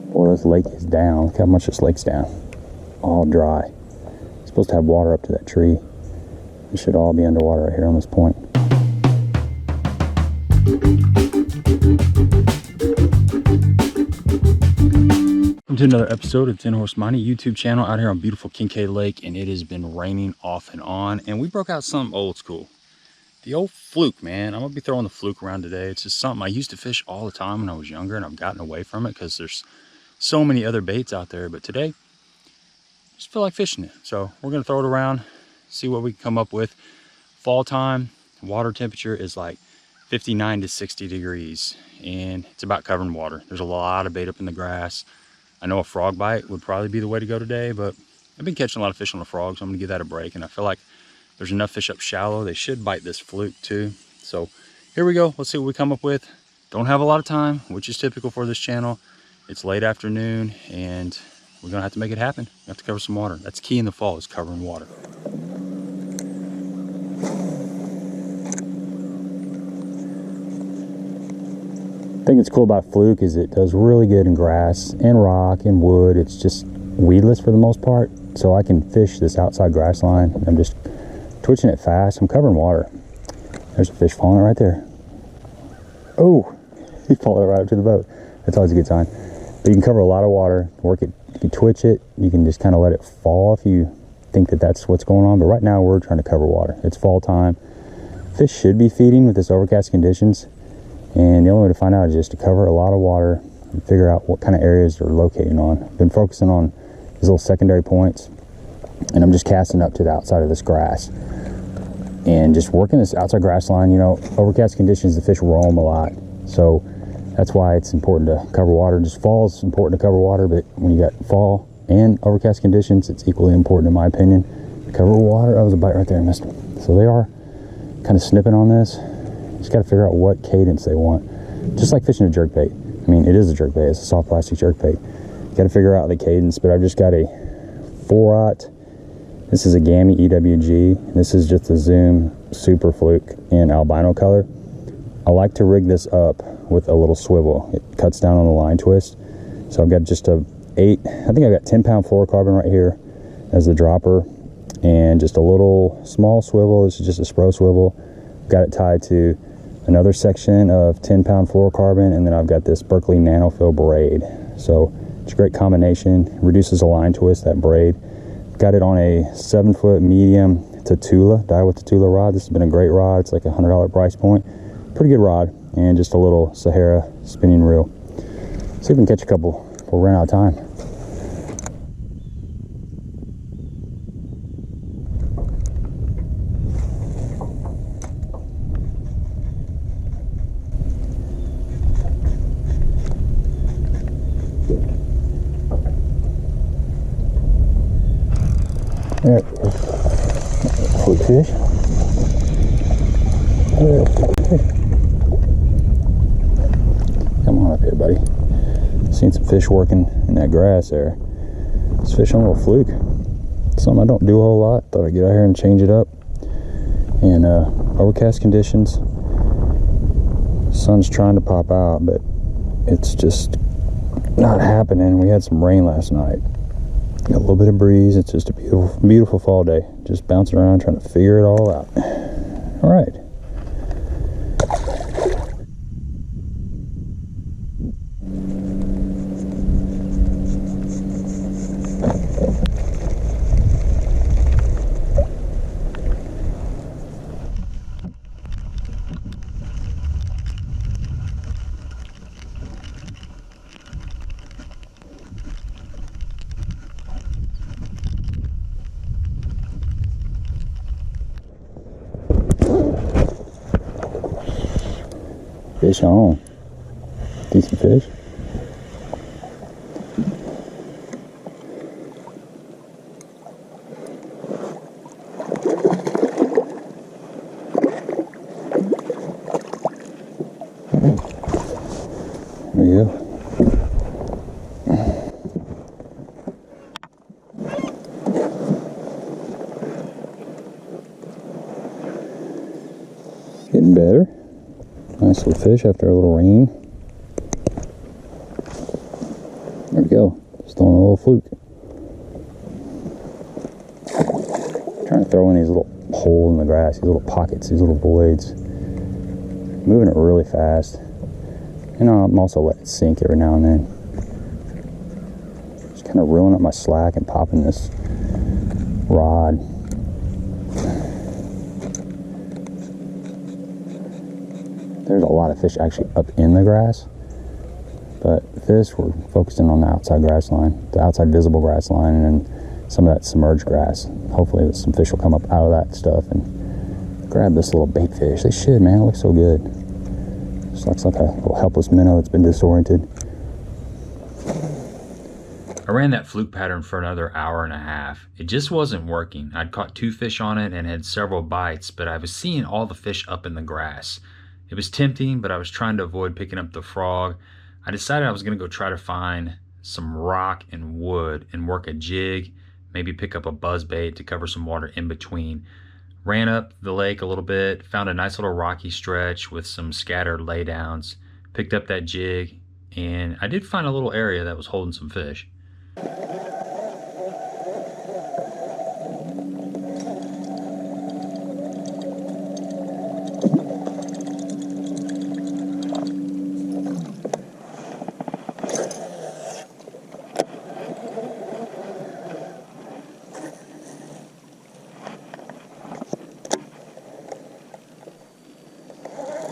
Boy, this lake is down. Look how much this lake's down. All dry. It's supposed to have water up to that tree. It should all be underwater right here on this point. Welcome to another episode of 10 Horse Mining YouTube channel out here on beautiful Kincaid Lake, and it has been raining off and on, and we broke out something old school. The old fluke, man. I'm gonna be throwing the fluke around today. It's just something I used to fish all the time when I was younger, and I've gotten away from it because there's so many other baits out there. But today, I just feel like fishing it. So we're gonna throw it around, see what we can come up with. Fall time, water temperature is like 59 to 60 degrees, and it's about covering water. There's a lot of bait up in the grass. I know a frog bite would probably be the way to go today, but I've been catching a lot of fish on the frogs, so I'm gonna give that a break, and I feel like there's enough fish up shallow. They should bite this fluke too. So here we go. Let's see what we come up with. Don't have a lot of time, which is typical for this channel. It's late afternoon, and we're gonna have to make it happen. We have to cover some water. That's key in the fall, is covering water. I think what's cool about fluke is it does really good in grass and rock and wood. It's just weedless for the most part, so I can fish this outside grass line. I'm just twitching it fast. I'm covering water. There's a fish falling right there. Oh, he followed right up to the boat. That's always a good sign. But you can cover a lot of water, work it, you can twitch it, you can just kind of let it fall if you think that that's what's going on. But right now we're trying to cover water. It's fall time. Fish should be feeding with this overcast conditions, and the only way to find out is just to cover a lot of water and figure out what kind of areas they're locating on. I've been focusing on these little secondary points, and I'm just casting up to the outside of this grass and just working this outside grass line. You know, overcast conditions, the fish roam a lot, so that's why it's important to cover water. Just fall is important to cover water, but when you got fall and overcast conditions, it's equally important in my opinion to cover water. That was a bite right there, I missed it. So they are kind of snipping on this. Just got to figure out what cadence they want, just like fishing a jerkbait. I mean, it is a jerkbait, it's a soft plastic jerkbait. Got to figure out the cadence. But I've just got a 4/0. This is a Gammy EWG. This is just a Zoom Super Fluke in albino color. I like to rig this up with a little swivel. It cuts down on the line twist. So I've got just a 8, I think I've got 10-pound fluorocarbon right here as the dropper, and just a little small swivel. This is just a Spro swivel. Got it tied to another section of 10-pound fluorocarbon, and then I've got this Berkeley Nanofill braid. So it's a great combination. Reduces the line twist, that braid. Got it on a 7-foot medium Tatula, Daiwa Tatula rod. This has been a great rod. It's like a $100 price point. Pretty good rod, and just a little Sahara spinning reel. See if we can catch a couple before we run out of time. There, fluke fish. Come on up here, buddy. Seen some fish working in that grass there. This fish on a little fluke. Something I don't do a whole lot. Thought I'd get out here and change it up. And overcast conditions. Sun's trying to pop out, but it's just not happening. We had some rain last night. Got a little bit of breeze. It's just a beautiful, beautiful fall day. Just bouncing around trying to figure it all out. All right. Fish on. Decent fish. There we go. Getting better. Nice little fish after a little rain. There we go. Just throwing a little fluke. Trying to throw in these little holes in the grass, these little pockets, these little voids. Moving it really fast. And I'm also letting it sink every now and then. Just kind of reeling up my slack and popping this rod. There's a lot of fish actually up in the grass. But this, we're focusing on the outside grass line, the outside visible grass line, and then some of that submerged grass. Hopefully some fish will come up out of that stuff and grab this little bait fish. They should, man. It looks so good. Just looks like a little helpless minnow that's been disoriented. I ran that fluke pattern for another hour and a half. It just wasn't working. I'd caught 2 fish on it and had several bites, but I was seeing all the fish up in the grass. It was tempting, but I was trying to avoid picking up the frog. I decided I was going to go try to find some rock and wood and work a jig, maybe pick up a buzz bait to cover some water in between. Ran up the lake a little bit, found a nice little rocky stretch with some scattered laydowns, picked up that jig, and I did find a little area that was holding some fish.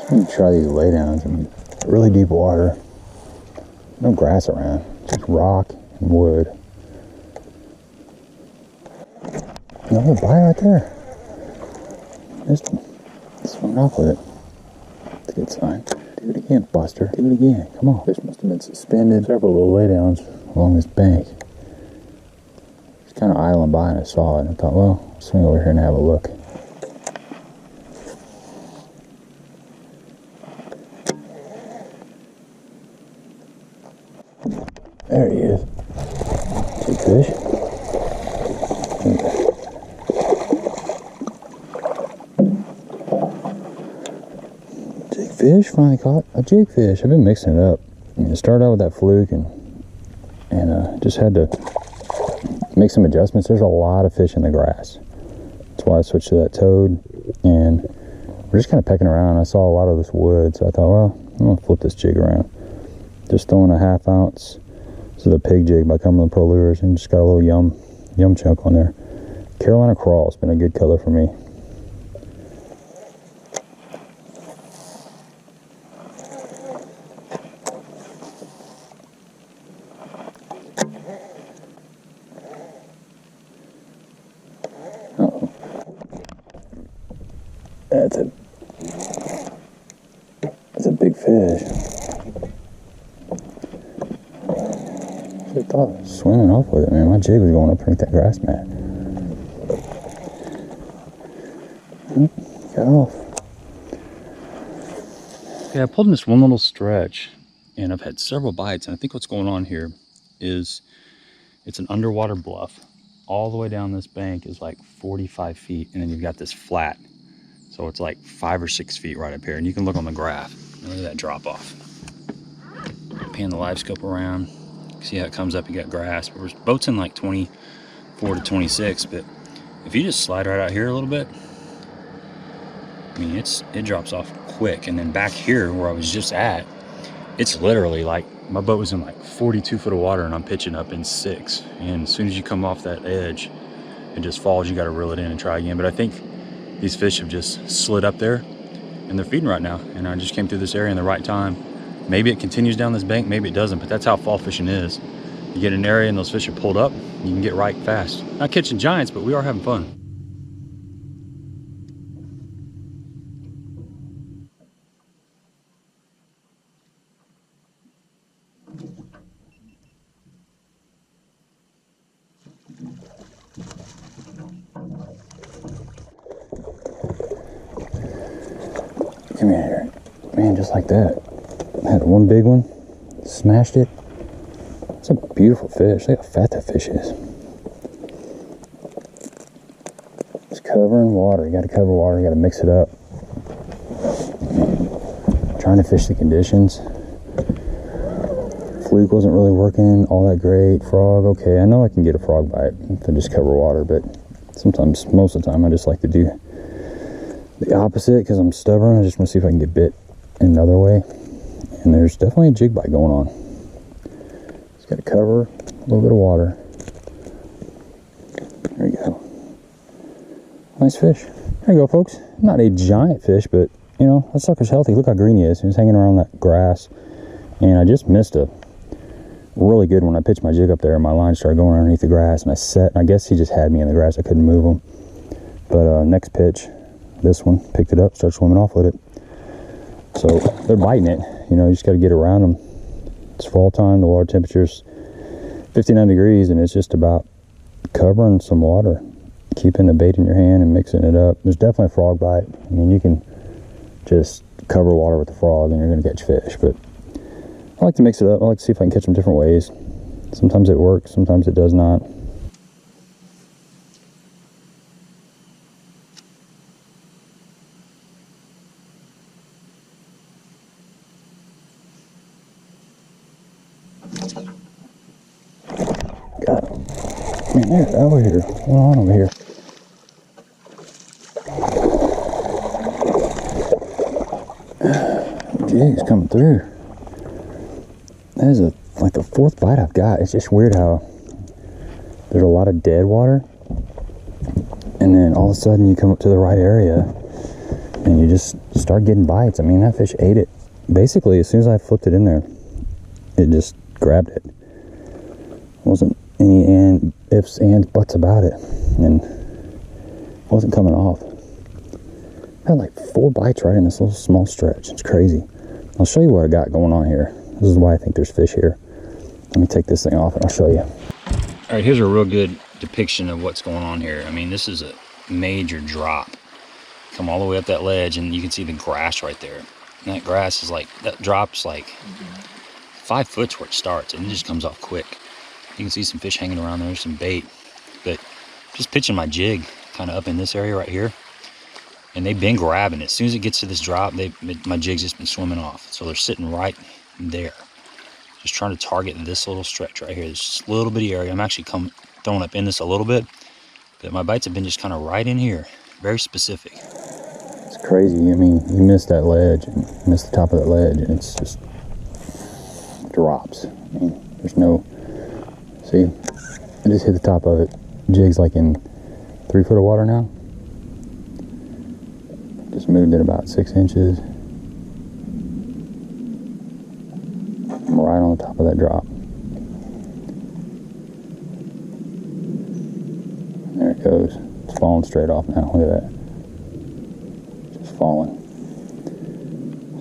I'm gonna try these laydowns in really deep water. No grass around, just rock and wood. Another bite right there. Just swung off with it. That's a good sign. Do it again, Buster. Do it again. Come on. Fish must have been suspended. Several little laydowns along this bank. Just kind of idling by and I saw it and I thought, well, I'll swing over here and have a look. There he is. Big fish. Jig fish, finally caught a jig fish. I've been mixing it up. I mean, I started out with that fluke and just had to make some adjustments. There's a lot of fish in the grass. That's why I switched to that toad. And we're just kind of pecking around. I saw a lot of this wood, so I thought, well, I'm gonna flip this jig around. Just throwing a 1/2 ounce. This is a pig jig by Cumberland Pro Lures, and just got a little yum chunk on there. Carolina Crawl has been a good color for me. Uh-oh. That's a big fish. I thought I was swimming off with it, man. My jig was going up underneath that grass mat. Got off. Okay, I pulled in this one little stretch and I've had several bites, and I think what's going on here is it's an underwater bluff. All the way down this bank is like 45 feet, and then you've got this flat. So it's like 5 or 6 feet right up here, and you can look on the graph. Look at that drop off. Pan the live scope around. See how it comes up, you got grass. But we're boats in like 24 to 26, but if you just slide right out here a little bit, I mean, it drops off quick. And then back here where I was just at, it's literally like, my boat was in like 42 foot of water and I'm pitching up in 6. And as soon as you come off that edge, it just falls. You got to reel it in and try again. But I think these fish have just slid up there and they're feeding right now. And I just came through this area in the right time. Maybe it continues down this bank, maybe it doesn't, but that's how fall fishing is. You get an area and those fish are pulled up, you can get right fast. Not catching giants, but we are having fun. Come here, man, just like that. I had one big one, smashed it. It's a beautiful fish. Look how fat that fish is. It's covering water. You got to cover water. You got to mix it up. Trying to fish the conditions. fluke wasn't really working all that great. Frog, okay, I know I can get a frog bite if I just cover water, but sometimes, most of the time, I just like to do the opposite because I'm stubborn. I just want to see if I can get bit another way. And there's definitely a jig bite going on. Just got to cover a little bit of water. There we go. Nice fish. There you go, folks. Not a giant fish, but you know, that sucker's healthy. Look how green he is. He's hanging around that grass. And I just missed a really good one. I pitched my jig up there and my line started going underneath the grass and I set, and I guess he just had me in the grass. I couldn't move him. But next pitch, this one, picked it up, started swimming off with it. So they're biting it. You know, you just got to get around them. It's fall time. The water temperature's 59 degrees and it's just about covering some water, keeping the bait in your hand and mixing it up. There's definitely a frog bite. I mean, you can just cover water with the frog and you're going to catch fish, but I like to mix it up. I like to see if I can catch them different ways. Sometimes it works, sometimes it does not. Got him. Man, they're over here. What's going on over here? Jig's coming through. That is like the fourth bite I've got. It's just weird how there's a lot of dead water and then all of a sudden you come up to the right area and you just start getting bites. I mean, that fish ate it. Basically, as soon as I flipped it in there, it just grabbed it. Wasn't any ifs, ands, buts about it, and it wasn't coming off. I had like 4 bites right in this little small stretch. It's crazy. I'll show you what I got going on here. This is why I think there's fish here. Let me take this thing off and I'll show you. All right, here's a real good depiction of what's going on here. I mean, this is a major drop. Come all the way up that ledge and you can see the grass right there. And that grass is like, that drops like 5 foot's where it starts and it just comes off quick. You can see some fish hanging around there, some bait. But just pitching my jig kind of up in this area right here. And they've been grabbing it. As soon as it gets to this drop, my jig's just been swimming off. So they're sitting right there. Just trying to target this little stretch right here. This just little bitty area. I'm actually throwing up in this a little bit. But my bites have been just kind of right in here. Very specific. It's crazy. I mean, you miss that ledge. And you miss the top of that ledge. And it's just drops. I mean, there's no... See? I just hit the top of it. Jig's like in 3 foot of water now. Just moved it about 6 inches. I'm right on the top of that drop. There it goes. It's falling straight off now. Look at that. Just falling.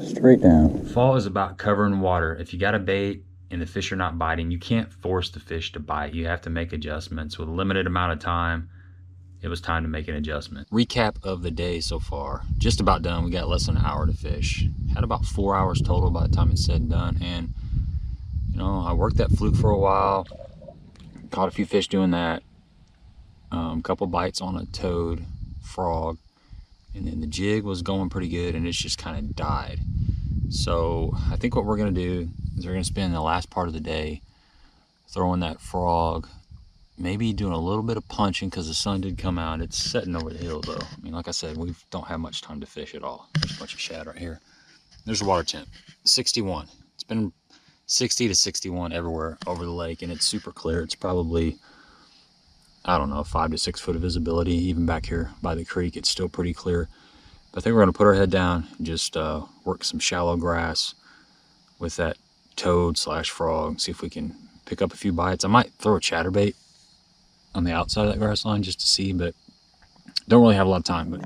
Straight down. Fall is about covering water. If you got a bait and the fish are not biting, you can't force the fish to bite. You have to make adjustments. With a limited amount of time, it was time to make an adjustment. Recap of the day so far. Just about done. We got less than an hour to fish. Had about 4 hours total by the time it's said and done. And, you know, I worked that fluke for a while. Caught a few fish doing that. A couple bites on a toad, frog. And then the jig was going pretty good and it's just kind of died. So I think what we're going to do is we're going to spend the last part of the day throwing that frog, maybe doing a little bit of punching because the sun did come out. It's setting over the hill though. I mean, like I said, we don't have much time to fish at all. There's a bunch of shad right here. There's a water temp, 61. It's been 60 to 61 everywhere over the lake and it's super clear. It's probably, I don't know, 5 to 6 foot of visibility. Even back here by the creek, it's still pretty clear. But I think we're going to put our head down and just work some shallow grass with that toad / frog. See if we can pick up a few bites. I might throw a chatterbait on the outside of that grass line just to see, but don't really have a lot of time. But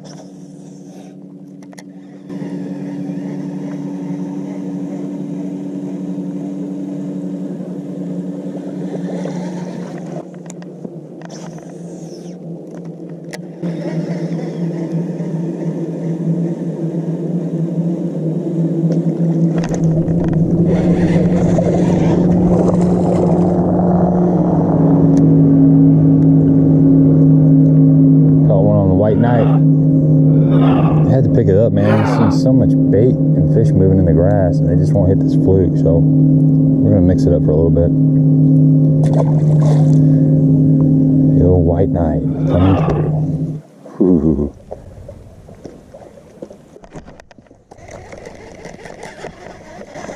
so much bait and fish moving in the grass and they just won't hit this fluke, so we're gonna mix it up for a little bit. The old white knight coming through. Ooh.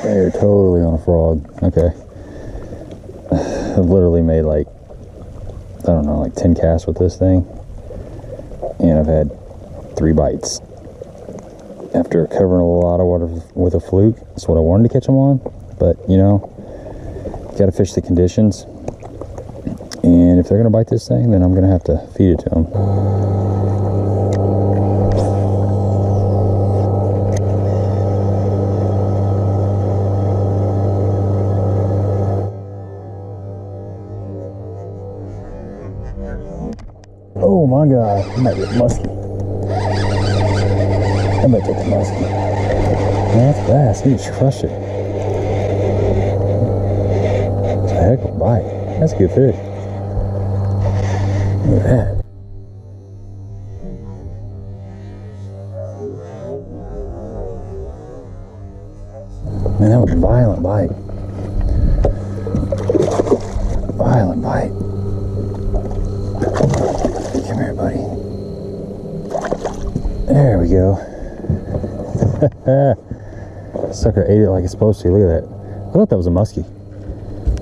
They're totally on a frog. Okay. I've literally made like, I don't know, like 10 casts with this thing. And I've had 3 bites. After covering a lot of water with a fluke, that's what I wanted to catch them on. But, you know, you gotta fish the conditions. And if they're gonna bite this thing, then I'm gonna have to feed it to them. Oh my God, that might be musky. I might take the musky. Man, that's bass. He just crushed it. It's a heck of a bite. That's a good fish. Look at that. Man, that was a violent bite. Violent bite. Come here, buddy. There we go. Sucker ate it like it's supposed to. Look at that. I thought that was a muskie.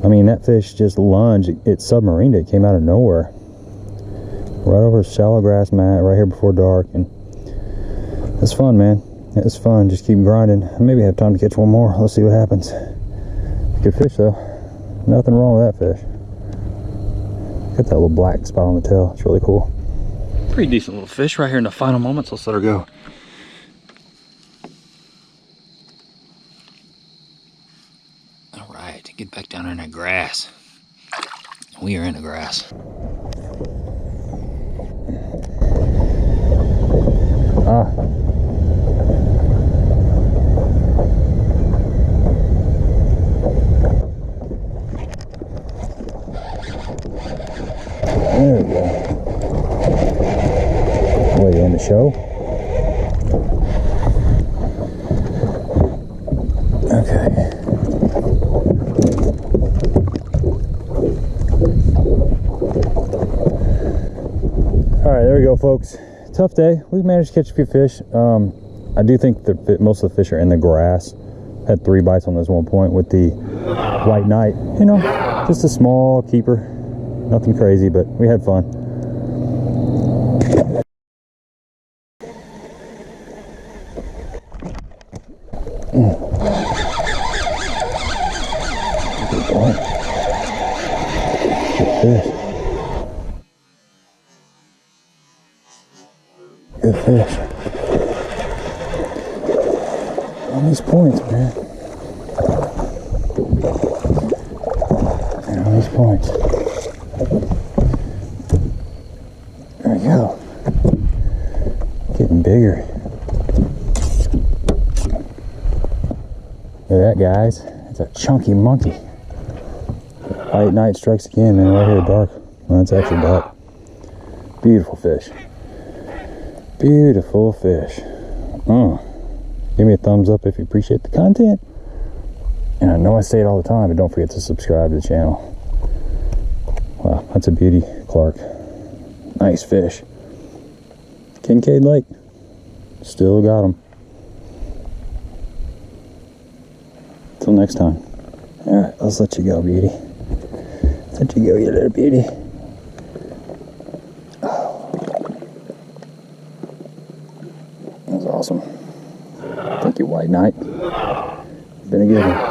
I mean, that fish just lunged. It submarined it. Came out of nowhere. Right over a shallow grass mat right here before dark. And it's fun, man. It's fun. Just keep grinding. Maybe have time to catch one more. Let's see what happens. Good fish, though. Nothing wrong with that fish. Got that little black spot on the tail. It's really cool. Pretty decent little fish right here in the final moments. Let's let her go. All right, get back down in that grass. We are in the grass. Ah. There we go. Way to end the show. Okay. Alright, there we go, folks. Tough day. We managed to catch a few fish. I do think that most of the fish are in the grass. Had 3 bites on this one point with the white knight. You know, just a small keeper. Nothing crazy, but we had fun. Good point. Good fish. Good fish. On these points, man. And on these points. There we go. Getting bigger. Look at that, guys. It's a chunky monkey. White knight strikes again, man. Right here, dark. Well, that's actually dark. Beautiful fish. Beautiful fish. Give me a thumbs up if you appreciate the content. And I know I say it all the time, but don't forget to subscribe to the channel. Wow, that's a beauty, Clark. Nice fish. Kincaid Lake. Still got them. Till next time. Alright, let's let you go, beauty. Let you go, you little beauty. Oh. That was awesome. Thank you, White Knight. Been a good one.